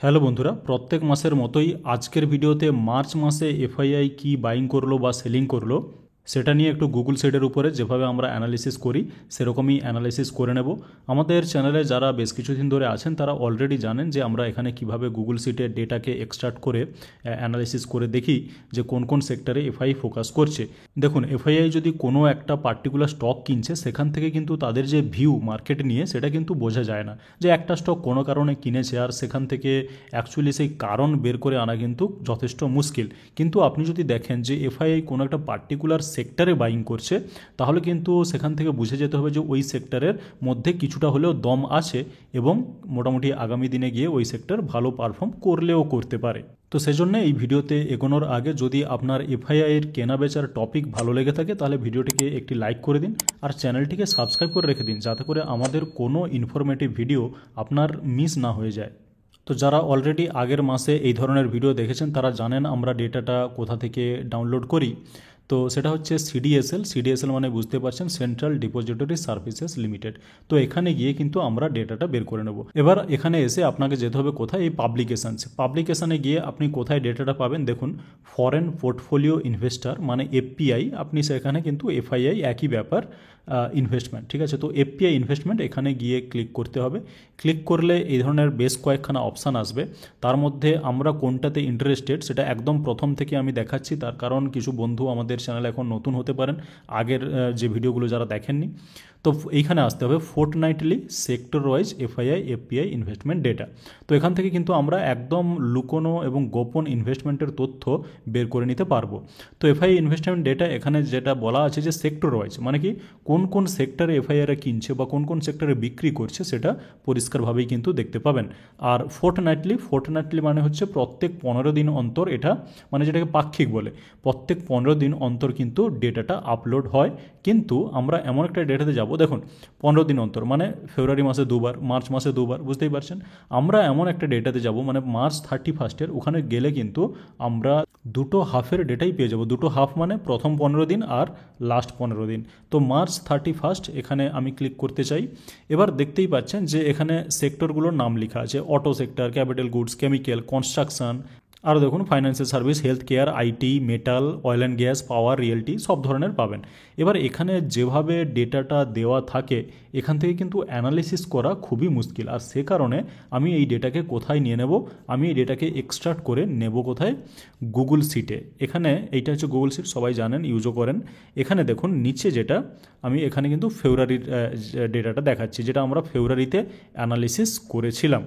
Hello বন্ধুরা, প্রত্যেক মাসের মতোই আজকের ভিডিওতে মার্চ মাসে এফআইআই কি বাইং করলো বা সেলিং করলো সেটা নিয়ে একটু গুগল শিটের উপরে যেভাবে আমরা অ্যানালিসিস করি সেরকমই অ্যানালিসিস করে নেব। আমাদের চ্যানেলে যারা বেশ কিছুদিন ধরে আছেন তারা অলরেডি জানেন যে আমরা এখানে কিভাবে গুগল শিটের ডেটাকে এক্সট্রাক্ট করে অ্যানালিসিস করে দেখি যে কোন কোন সেক্টরে এফআই ফোকাস করছে। দেখুন, এফআইআই যদি কোনো একটা পার্টিকুলার স্টক কিনছে সেখান থেকে কিন্তু তাদের যে ভিউ মার্কেট নিয়ে সেটা কিন্তু বোঝা যায় না যে একটা স্টক কোনো কারণে কিনেছে, আর সেখান থেকে অ্যাকচুয়ালি সেই কারণ বের করে আনা কিন্তু যথেষ্ট মুশকিল। কিন্তু আপনি যদি দেখেন যে এফআইআই কোনো একটা পার্টিকুলার সেক্টরে বাইং করছে তাহলে কিন্তু সেখান থেকে বুঝে যেতে হবে যে ওই সেক্টরের মধ্যে কিছুটা হলেও দম আছে এবং মোটামুটি আগামী দিনে গিয়ে ওই সেক্টর ভালো পারফর্ম করলেও করতে পারে। তো সেজন্য এই ভিডিওতে এগোনোর আগে যদি আপনার এফআইআইয়ের কেনা বেচার টপিক ভালো লেগে থাকে তাহলে ভিডিওটিকে একটি লাইক করে দিন আর চ্যানেলটিকে সাবস্ক্রাইব করে রেখে দিন যাতে করে আমাদের কোনো ইনফরমেটিভ ভিডিও আপনার মিস না হয়ে যায়। তো যারা অলরেডি আগের মাসে এই ধরনের ভিডিও দেখেছেন তারা জানেন আমরা ডেটাটা কোথা থেকে ডাউনলোড করি। তো সেটা হচ্ছে সিডিএসএল মানে বুঝতে পারছেন, সেন্ট্রাল ডিপোজিটরি সার্ভিসেস লিমিটেড। তো এখানে গিয়ে কিন্তু আমরা ডেটাটা বের করে নেব। এবার এখানে এসে আপনাকে যেতে হবে কোথায়, এই পাবলিকেশানে গিয়ে আপনি কোথায় ডেটাটা পাবেন। দেখুন, ফরেন পোর্টফোলিও ইনভেস্টার মানে এফপিআই, আপনি সেখানে কিন্তু এফআইআই একই ব্যাপার, ইনভেস্টমেন্ট, ঠিক আছে। তো এফপিআই ইনভেস্টমেন্ট এখানে গিয়ে ক্লিক করতে হবে। ক্লিক করলে এই ধরনের বেশ কয়েকখানা অপশান আসবে, তার মধ্যে আমরা কোনটাতে ইন্টারেস্টেড সেটা একদম প্রথম থেকে আমি দেখাচ্ছি, তার কারণ কিছু বন্ধু আমাদের চ্যানেলে এখন নতুন হতে পারেন, আগের যে ভিডিওগুলো যারা দেখেননি। তো এইখানে আসতে হবে fortnightly sector wise FPI investment data. তো এখান থেকে কিন্তু আমরা একদম লুকোনো এবং গোপন ইনভেস্টমেন্টের তথ্য বের করে নিতে পারবো। তো এফআইআই ইনভেস্টমেন্ট ডেটা এখানে যেটা বলা আছে যে সেক্টর ওয়াইজ মানে কি কোন কোন সেক্টরে এফআইআইরা কিনছে বা কোন কোন সেক্টরে বিক্রি করছে সেটা পরিষ্কারভাবেই কিন্তু দেখতে পাবেন। আর ফোর্টনাইটলি মানে হচ্ছে প্রত্যেক 15 দিন অন্তর, এটা মানে যেটাকে পাক্ষিক বলে, প্রত্যেক 15 দিন অন্তর কিন্তু ডেটাটা আপলোড হয়। কিন্তু আমরা এমন একটা ডেটাতে যাব, দেখুন 15 দিন অন্তর মানে ফেব্রুয়ারি মাসে দুবার, মার্চ মাসে দুবার, বুঝতেই পারছেন। আমরা এমন একটা ডেটাতে যাব মানে মার্চ 31 ওখানে গেলে কিন্তু আমরা দুটো হাফের ডেটাই পেয়ে যাব। দুটো হাফ মানে প্রথম 15 দিন আর লাস্ট 15 দিন। তো মার্চ 31 এখানে আমি ক্লিক করতে চাই। এবার দেখতেই পাচ্ছেন যে এখানে সেক্টরগুলোর নাম লেখা আছে, auto sector, capital goods, chemical, construction, আর দেখুন financial service, health care, IT, metal, oil and gas, power, realty, সব ধরনের পাবেন। এবার এখানে যেভাবে ডেটাটা দেওয়া থাকে এখান থেকে কিন্তু অ্যানালিসিস করা খুবই মুশকিল, আর সে কারণে আমি এই ডেটাকে কোথায় নিয়ে নেব, আমি এই ডেটাকে এক্সট্রাক্ট করে নেব কোথায়, গুগল শিটে। এখানে এইটা হচ্ছে গুগল শিট, সবাই জানেন, ইউজও করেন। এখানে দেখুন নিচে যেটা আমি এখানে কিন্তু ফেব্রুয়ারির ডেটাটা দেখাচ্ছি, যেটা আমরা ফেব্রুয়ারিতে অ্যানালিসিস করেছিলাম।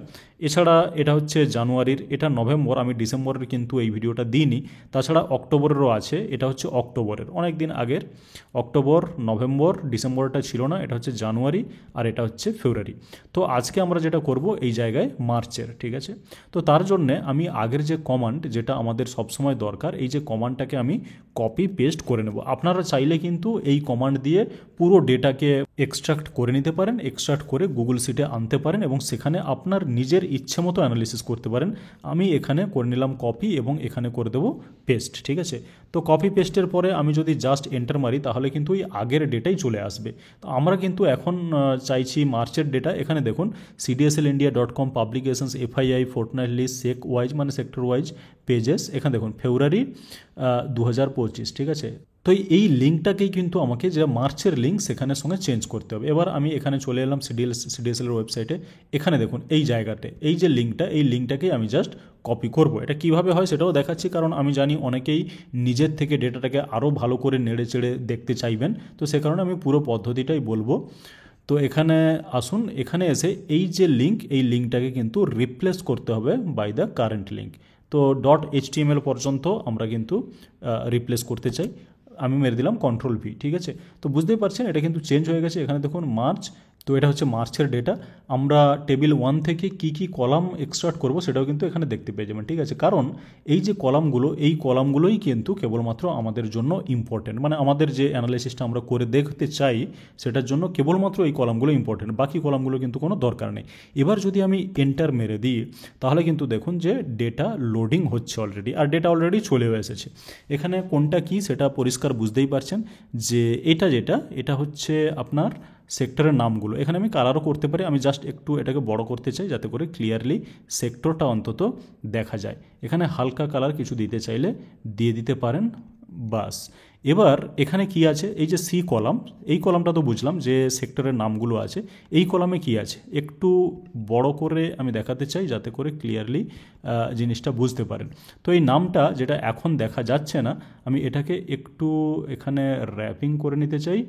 এছাড়া এটা হচ্ছে জানুয়ারির, এটা নভেম্বর, আমি ডিসেম্বরের কিন্তু এই ভিডিওটা দিইনি। তাছাড়া অক্টোবরেরও আছে, এটা হচ্ছে অক্টোবরের, অনেক দিন আগের। অক্টোবর, নভেম্বর, ডিসেম্বরটা ছিল না, এটা হচ্ছে জানুয়ারি, আর এটা হচ্ছে ফেব্রুয়ারি। তো আজকে আমরা যেটা করব এই জায়গায় মার্চের, ঠিক আছে। তো তার জন্যে আমি আগের যে কমান্ড যেটা আমাদের সবসময় দরকার, এই যে কমান্ডটাকে আমি কপি পেস্ট করে নেব। আপনারা চাইলে কিন্তু এই কমান্ড দিয়ে পুরো ডেটাকে এক্সট্রাক্ট করে নিতে পারেন, এক্সট্রাক্ট করে গুগল শিটে আনতে পারেন এবং সেখানে আপনার নিজের ইচ্ছে মতো অ্যানালিসিস করতে পারেন। আমি এখানে করে নিলাম কপি এবং এখানে করে দেবো পেস্ট, ঠিক আছে। তো কপি পেস্টের পরে আমি যদি জাস্ট এন্টার মারি তাহলে কিন্তু ওই আগের ডেটাই চলে আসবে। তো আমরা কিন্তু এখন চাইছি মার্চের ডেটা। এখানে দেখুন cdslindia.com পাবলিকেশনস এফআইআই ফোর্টনাইটলি সেক ওয়াইজ মানে সেক্টর ওয়াইজ পেজেস, এখানে দেখুন ফেব্রুয়ারি 2025, ঠিক আছে। তো এই লিঙ্কটাকেই কিন্তু আমাকে যে মার্চের লিঙ্ক সেখানের সঙ্গে চেঞ্জ করতে হবে। এবার আমি এখানে চলে এলাম সিডিএসএলের ওয়েবসাইটে। এখানে দেখুন এই জায়গাতে এই যে লিঙ্কটা, এই লিঙ্কটাকেই আমি জাস্ট কপি করব। এটা কিভাবে হয় সেটাও দেখাচ্ছি, কারণ আমি জানি অনেকেই নিজের থেকে ডেটাটাকে আরও ভালো করে নেড়ে চেড়ে দেখতে চাইবেন, তো সে কারণে আমি পুরো পদ্ধতিটাই বলবো। তো এখানে আসুন, এখানে এসে এই যে লিঙ্ক, এই লিঙ্কটাকে কিন্তু রিপ্লেস করতে হবে বাই দ্য কারেন্ট লিঙ্ক। তো .html পর্যন্ত আমরা কিন্তু রিপ্লেস করতে চাই। আমি মেরে দিলাম Ctrl+V, ঠিক আছে। তো বুঝতেই পারছেন এটা কিন্তু চেঞ্জ হয়ে গেছে। এখানে দেখুন মার্চ, তো এটা হচ্ছে মার্চের ডেটা। আমরা টেবিল 1 থেকে কি কি কলাম এক্সট্রাক্ট করব সেটাও কিন্তু এখানে দেখতে পেয়ে যাবেন, ঠিক আছে। কারণ এই যে কলামগুলো, এই কলামগুলোই কিন্তু কেবলমাত্র আমাদের জন্য ইম্পর্টেন্ট, মানে আমাদের যে অ্যানালাইসিসটা আমরা করে দেখতে চাই সেটার জন্য কেবলমাত্র এই কলামগুলো ইম্পর্টেন্ট, বাকি কলামগুলো কিন্তু কোনো দরকার নেই। এবার যদি আমি এন্টার মেরে দিই তাহলে কিন্তু দেখুন যে ডেটা লোডিং হচ্ছে অলরেডি, আর ডেটা অলরেডি চলেও এসেছে। এখানে কোনটা কি সেটা পরিষ্কার বুঝতেই পারছেন যে এটা যেটা, এটা হচ্ছে আপনার সেক্টরের নামগুলো। এখানে আমি কালারও করতে পারি, আমি জাস্ট একটু এটাকে বড় করতে চাই যাতে করে ক্লিয়ারলি সেক্টরটা অন্তত দেখা যায়। এখানে হালকা কালার কিছু দিতে চাইলে দিয়ে দিতে পারেন, বাস। এবার এখানে কি আছে, এই যে সি কলাম, এই কলামটা তো বুঝলাম যে সেক্টরের নামগুলো আছে। এই কলামে কি আছে একটু বড় করে আমি দেখাতে চাই যাতে করে ক্লিয়ারলি জিনিসটা বুঝতে পারেন। তো এই নামটা যেটা এখন দেখা যাচ্ছে না, আমি এটাকে একটু এখানে র্যাপিং করে নিতে চাই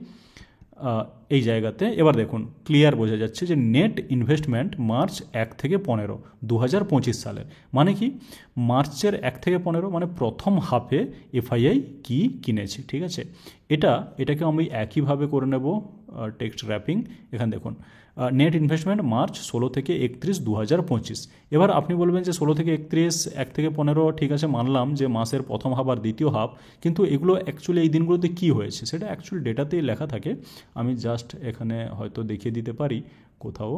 এই জায়গাতে। এবার দেখুন ক্লিয়ার বোঝা যাচ্ছে যে নেট ইনভেস্টমেন্ট মার্চ 1 থেকে 15 2025 সালের। মানে কি, মার্চের 1 থেকে 15 মানে প্রথম হাফে এফআইআই কি কিনেছে, ঠিক আছে। এটাকে আমি একইভাবে করে নেব টেক্সট র্যাপিং। এখানে দেখুন নেট ইনভেস্টমেন্ট মার্চ 16 থেকে 31 2025। এবার আপনি বলবেন যে 16 থেকে 31, 1 থেকে 15, ঠিক আছে মানলাম যে মাসের প্রথম হাফ আর দ্বিতীয় হাফ, কিন্তু এগুলো অ্যাকচুয়ালি এই দিনগুলোতে কী হয়েছে সেটা অ্যাকচুয়ালি ডেটাতেই লেখা থাকে। আমি জাস্ট এখানে হয়তো দেখিয়ে দিতে পারি কোথাও।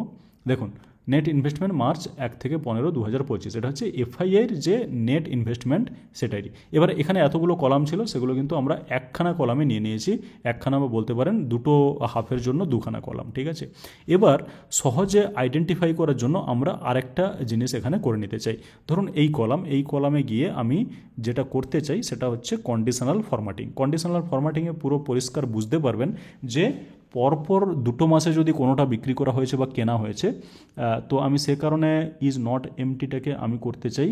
দেখুন নেট ইনভেস্টমেন্ট মার্চ 1 থেকে 15 2025, এটা হচ্ছে এফআইআইয়ের যে নেট ইনভেস্টমেন্ট সেটাই। এবার এখানে এতগুলো কলাম ছিল, সেগুলো কিন্তু আমরা একখানা কলামে নিয়ে নিয়েছি, একখানা বা বলতে পারেন দুটো হাফের জন্য দুখানা কলাম, ঠিক আছে। এবার সহজে আইডেন্টিফাই করার জন্য আমরা আরেকটা জিনিস এখানে করে নিতে চাই। ধরুন এই কলামে গিয়ে আমি যেটা করতে চাই সেটা হচ্ছে কন্ডিশনাল ফরম্যাটিং। কন্ডিশনাল ফরম্যাটিংয়ে পুরো পরিষ্কার বুঝতে পারবেন যে পরপর দুটো মাসে যদি কোনোটা বিক্রি করা হয়েছে বা কেনা হয়েছে, তো আমি সে কারণে ইজ নট এমটিটাকে আমি করতে চাই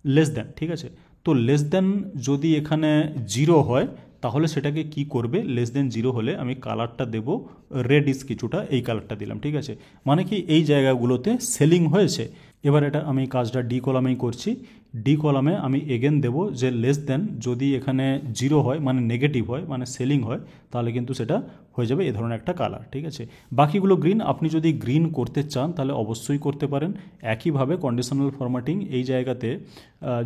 লেস দ্যান, ঠিক আছে। তো লেস দ্যান যদি এখানে 0 হয় তাহলে সেটাকে কি করবে, লেস দেন 0 হলে আমি কালারটা দেব রেডিশ কিছুটা, এই কালারটা দিলাম, ঠিক আছে। মানে কি এই জায়গাগুলোতে সেলিং হয়েছে। এবার এটা আমি কাজটা ডি কলামেই করছি। ডি কলামে আমি এগেন দেব যে লেস দেন যদি এখানে 0 হয় মানে নেগেটিভ হয় মানে সেলিং হয়, তাহলে কিন্তু সেটা হয়ে যাবে এ ধরনের একটা কালার, ঠিক আছে। বাকিগুলো গ্রিন, আপনি যদি গ্রিন করতে চান তাহলে অবশ্যই করতে পারেন। একইভাবে কন্ডিশনাল ফরম্যাটিং এই জায়গাতে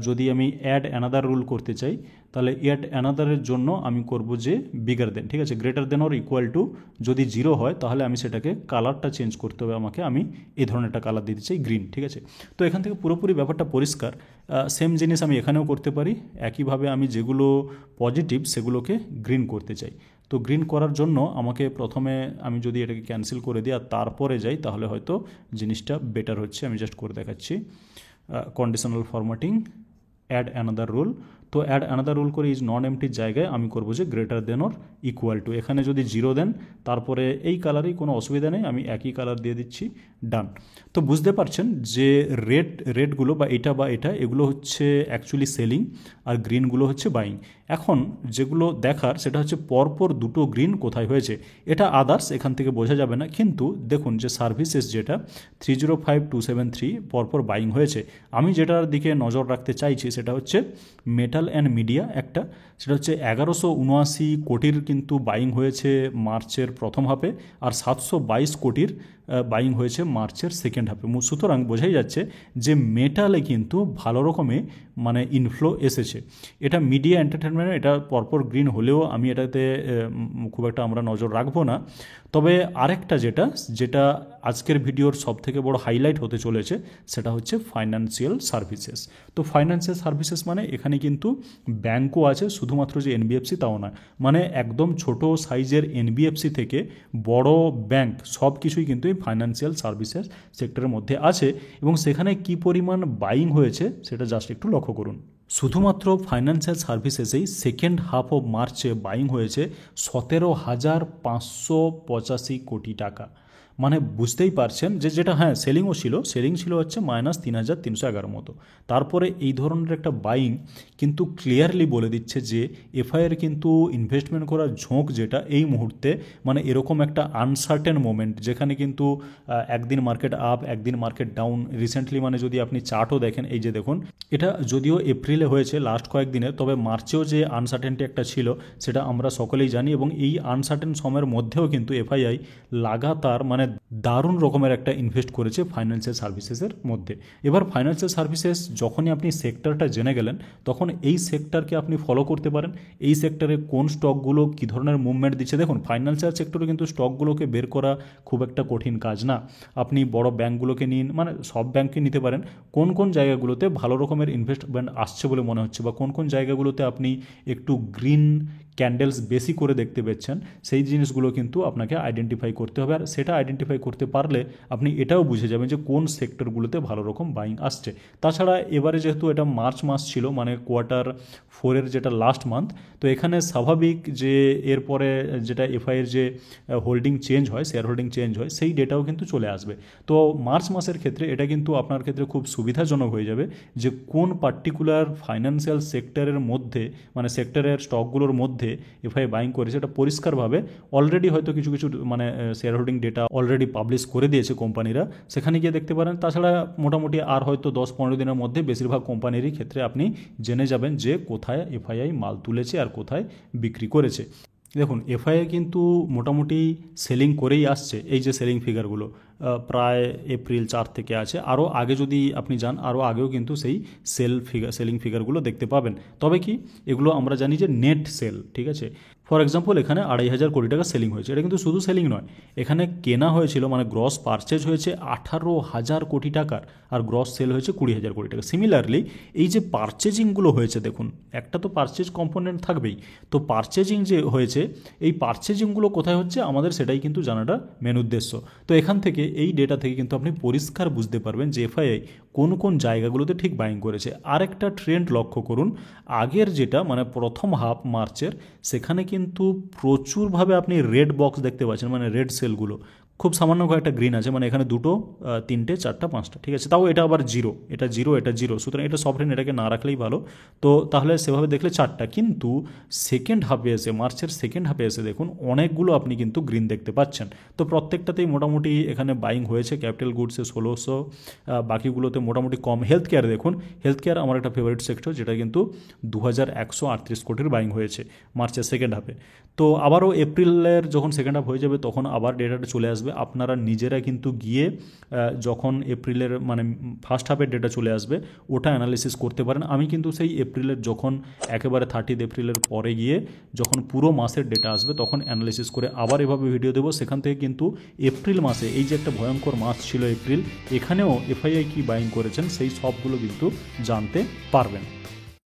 যদি আমি অ্যাড অ্যানাদার রুল করতে চাই তাহলে অ্যাড অ্যানাদারের জন্য আমি করব যে বিগার দেন, ঠিক আছে, greater than or equal two যদি 0 হয় তাহলে আমি সেটাকে কালারটা চেঞ্জ করতে হবে আমাকে, আমি এই ধরনের একটা কালার দিতে চাই গ্রিন, ঠিক আছে। তো এখান থেকে পুরোপুরি ব্যাপারটা পরিষ্কার। সেম জিনিস আমি এখানেও করতে পারি। একইভাবে আমি যেগুলো পজিটিভ সেগুলোকে গ্রিন করতে চাই। তো গ্রিন করার জন্য আমাকে প্রথমে আমি যদি এটাকে ক্যান্সেল করে দিই আর তারপরে যাই তাহলে হয়তো জিনিসটা বেটার হচ্ছে। আমি জাস্ট করে দেখাচ্ছি conditional formatting add another rule. তো অ্যাড অ্যানাদার রুল করে ইজ নন এমটির জায়গায় আমি করবো যে greater than or equal to, এখানে যদি 0 দেন তারপরে এই কালারই কোনো অসুবিধা নেই, আমি একই কালার দিয়ে দিচ্ছি, ডান। তো বুঝতে পারছেন যে রেডগুলো বা এটা এগুলো হচ্ছে অ্যাকচুয়ালি সেলিং আর গ্রিনগুলো হচ্ছে বাইং। এখন যেগুলো দেখার সেটা হচ্ছে পরপর দুটো গ্রিন কোথায় হয়েছে, এটা আদার্স এখান থেকে বোঝা যাবে না, কিন্তু দেখুন যে সার্ভিসেস যেটা 305273 পরপর বাইং হয়েছে। আমি যেটার দিকে নজর রাখতে চাইছি সেটা হচ্ছে মেটাল অ্যান্ড মিডিয়া একটা, সেটা হচ্ছে 1179 কোটির কিন্তু বাইং হয়েছে মার্চের প্রথম হাফে আর 722 কোটির বাইং হয়েছে মার্চের সেকেন্ড হাফে। সুতরাং বোঝাই যাচ্ছে যে মেটালে কিন্তু ভালো রকমে মানে ইনফ্লো এসেছে। এটা মিডিয়া এন্টারটেনমেন্ট, এটা পরপর গ্রিন হলেও আমি এটাতে খুব একটা আমরা নজর রাখবো না। তবে আরেকটা যেটা আজকের ভিডিওর সবথেকে বড় হাইলাইট হতে চলেছে সেটা হচ্ছে ফাইন্যান্সিয়াল সার্ভিসেস। তো ফাইন্যান্সিয়াল সার্ভিসেস মানে এখানে কিন্তু ব্যাঙ্কও আছে, শুধুমাত্র যে এনবিএফসি তাও না, মানে একদম ছোট সাইজের এনবিএফসি থেকে বড় ব্যাঙ্ক সব কিছুই কিন্তু এই ফাইন্যান্সিয়াল সার্ভিসেস সেক্টরের মধ্যে আছে। এবং সেখানে কি পরিমাণ বাইং হয়েছে সেটা জাস্ট একটু লক্ষ্য করুন। শুধুমাত্র ফাইন্যান্সিয়াল সার্ভিসেসেই সেকেন্ড হাফ অফ মার্চে বাইং হয়েছে 17,585 কোটি টাকা। মানে বুঝতেই পারছেন যে যেটা হ্যাঁ সেলিংও ছিল, সেলিং ছিল হচ্ছে -3,311 মতো। তারপরে এই ধরনের একটা বাইং কিন্তু ক্লিয়ারলি বলে দিচ্ছে যে এফআইআর কিন্তু ইনভেস্টমেন্ট করার ঝোঁক যেটা এই মুহূর্তে মানে এরকম একটা আনসার্টেন মোমেন্ট যেখানে কিন্তু একদিন মার্কেট আপ একদিন মার্কেট ডাউন। রিসেন্টলি মানে যদি আপনি চার্টও দেখেন, এই যে দেখুন এটা যদিও এপ্রিলে হয়েছে লাস্ট কয়েকদিনে, তবে মার্চেও যে আনসার্টেনটি একটা ছিল সেটা আমরা সকলেই জানি। এবং এই আনসার্টেন সময়ের মধ্যেও কিন্তু এফআইআই লাগাতার মানে দারুণ রকমের একটা ইনভেস্ট করেছে ফাইন্যান্সিয়াল সার্ভিসেসের মধ্যে। এবার ফাইন্যান্সিয়াল সার্ভিসেস যখনই আপনি সেক্টরটা জেনে গেলেন তখন এই সেক্টরকে আপনি ফলো করতে পারেন। এই সেক্টরে কোন স্টকগুলো কী ধরনের মুভমেন্ট দিচ্ছে, দেখুন ফাইন্যান্সিয়াল সেক্টরে কিন্তু স্টকগুলোকে বের করা খুব একটা কঠিন কাজ না। আপনি বড় ব্যাঙ্কগুলোকে নিন, মানে সব ব্যাঙ্ককে নিতে পারেন, কোন কোন জায়গাগুলোতে ভালো রকমের ইনভেস্টমেন্ট আসছে বলে মনে হচ্ছে বা কোন কোন জায়গাগুলোতে আপনি একটু গ্রিন ক্যান্ডেলস বেশি করে দেখতে পাচ্ছেন, সেই জিনিসগুলো কিন্তু আপনাকে আইডেন্টিফাই করতে হবে। আর সেটা আইডেন্টিফাই করতে পারলে আপনি এটাও বুঝে যাবেন যে কোন সেক্টরগুলোতে ভালো রকম বাইং আসছে। তাছাড়া এবারে যেহেতু এটা মার্চ মাস ছিল, মানে Q4 যেটা লাস্ট মান্থ, তো এখানে স্বাভাবিক যে এরপরে যেটা এফআইয়ের যে হোল্ডিং চেঞ্জ হয়, শেয়ার হোল্ডিং চেঞ্জ হয়, সেই ডেটাও কিন্তু চলে আসবে। তো মার্চ মাসের ক্ষেত্রে এটা কিন্তু আপনার ক্ষেত্রে খুব সুবিধাজনক হয়ে যাবে যে কোন পার্টিকুলার ফাইন্যান্সিয়াল সেক্টরের মধ্যে, মানে সেক্টরের স্টকগুলোর মধ্যে এফআই বাইং করেছে। এটা পরিষ্কারভাবে অলরেডি হয়তো কিছু কিছু মানে share holding data already publish করে দিয়েছে কোম্পানিরা, সেখানে গিয়ে দেখতে পারেন। তাছাড়া মোটামুটি আর হয়তো 10-15 দিনের মধ্যে বেশিরভাগ কোম্পানিরই ক্ষেত্রে আপনি জেনে যাবেন যে কোথায় এফআইআই মাল তুলেছে আর কোথায় বিক্রি করেছে। দেখুন, এফআইআই কিন্তু মোটামুটি সেলিং করেই আসছে। এই যে সেলিং ফিগারগুলো প্রায় এপ্রিল 4 থেকে আছে, আরও আগে যদি আপনি যান আরও আগেও কিন্তু সেই সেলিং ফিগারগুলো দেখতে পাবেন। তবে কি এগুলো আমরা জানি যে নেট সেল, ঠিক আছে। ফর এক্সাম্পল এখানে 2,500 কোটি টাকা সেলিং হয়েছে, এটা কিন্তু শুধু সেলিং নয়, এখানে কেনা হয়েছিল মানে গ্রস পারচেজ হয়েছে 18,000 কোটি টাকার, আর গ্রস সেল হয়েছে 20,000 কোটি টাকা। সিমিলারলি এই যে পারচেজিংগুলো হয়েছে, দেখুন একটা তো পারচেজ কম্পোনেন্ট থাকবেই, তো পারচেজিং যে হয়েছে এই পারচেজিংগুলো কোথায় হচ্ছে আমাদের সেটাই কিন্তু জানাটা মেন উদ্দেশ্য। তো এখান থেকে এই ডেটা থেকে কিন্তু আপনি পরিষ্কার বুঝতে পারবেন যে এফআইআই কোন কোন জায়গাগুলোতে ঠিক বাইং করেছে। আরেকটা ট্রেন্ড লক্ষ্য করুন, আগের যেটা মানে প্রথম হাফ মার্চের, সেখানে কিন্তু প্রচুরভাবে আপনি রেড বক্স দেখতে পাচ্ছেন, মানে রেড সেলগুলো। খুব সামান্য কয়েকটা গ্রিন আছে, মানে এখানে 2, 3, 4, 5টা, ঠিক আছে। তাও এটা আবার জিরো, এটা জিরো, এটা জিরো, সুতরাং এটা সফরেন, এটাকে না রাখলেই ভালো। তো তাহলে সেভাবে দেখলে 4টা, কিন্তু সেকেন্ড হাফে এসে, মার্চের সেকেন্ড হাফে এসে দেখুন অনেকগুলো আপনি কিন্তু গ্রিন দেখতে পাচ্ছেন। তো প্রত্যেকটাতেই মোটামুটি এখানে বাইং হয়েছে। ক্যাপিটাল গুডসে 1600, বাকিগুলোতে মোটামুটি কম। হেলথ কেয়ার দেখুন, হেলথ কেয়ার আমার একটা ফেভারিট সেক্টর, যেটা কিন্তু 2,138 কোটির বাইং হয়েছে মার্চের সেকেন্ড হাফে। তো আবারও এপ্রিলের যখন সেকেন্ড হাফ হয়ে যাবে তখন আবার ডেটাটা চলে আসবে। আপনারা নিজেরা কিন্তু গিয়ে যখন এপ্রিলের মানে ফার্স্ট হাফের ডেটা চলে আসবে ওটা অ্যানালিসিস করতে পারেন। আমি কিন্তু সেই এপ্রিলের যখন একেবারে 30 এপ্রিলের পরে গিয়ে যখন পুরো মাসের ডেটা আসবে তখন অ্যানালিসিস করে আবার এভাবে ভিডিও দেবো। সেখান থেকে কিন্তু এপ্রিল মাসে এই যে একটা ভয়ঙ্কর মাস ছিল এপ্রিল, এখানেও এফআইআই কি বাইং করেছেন সেই সবগুলো কিন্তু জানতে পারবেন।